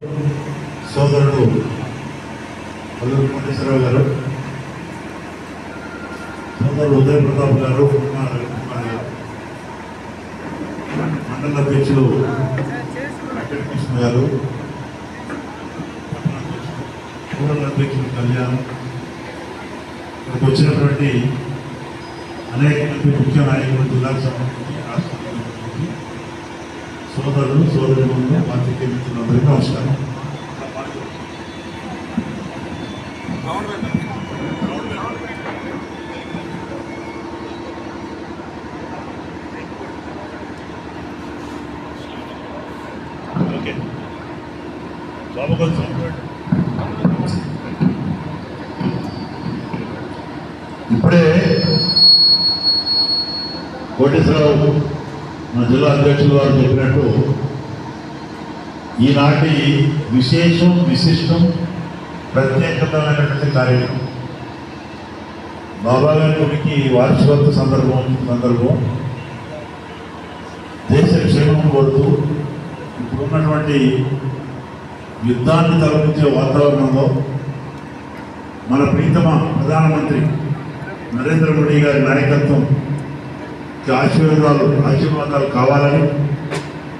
సోదరుడు అల్లూరి కోటేశ్వరరావు గారు, సోదరుడు ఉదయ ప్రతాప్ గారు, మండల అధ్యక్షులు వెంకటకృష్ణ గారు, మండల అధ్యక్షులు కళ్యాణ్, ఇక్కడికి వచ్చినటువంటి అనేక మంది ముఖ్య నాయకులు, జిల్లాకు సంబంధించి రాష్ట్రానికి సంబంధించి సోదరులు సోదరులు పార్టీ మిత్రులందరికీ నమస్కారం. ఇప్పుడే కోటేశ్వరరావు మన జిల్లా అధ్యక్షులు వారు చెప్పినట్టు ఈనాటి విశేషం విశిష్టం ప్రత్యేకతమైనటువంటి కార్యక్రమం బాబా గారికి వార్షికోత్సవ సందర్భం దేశ క్షేమం కోరుతూ ఇప్పుడున్నటువంటి యుద్ధాన్ని తలపించే వాతావరణంలో మన ప్రీతమ ప్రధానమంత్రి నరేంద్ర మోడీ గారి నాయకత్వం ఆశీర్వాదాలు కావాలని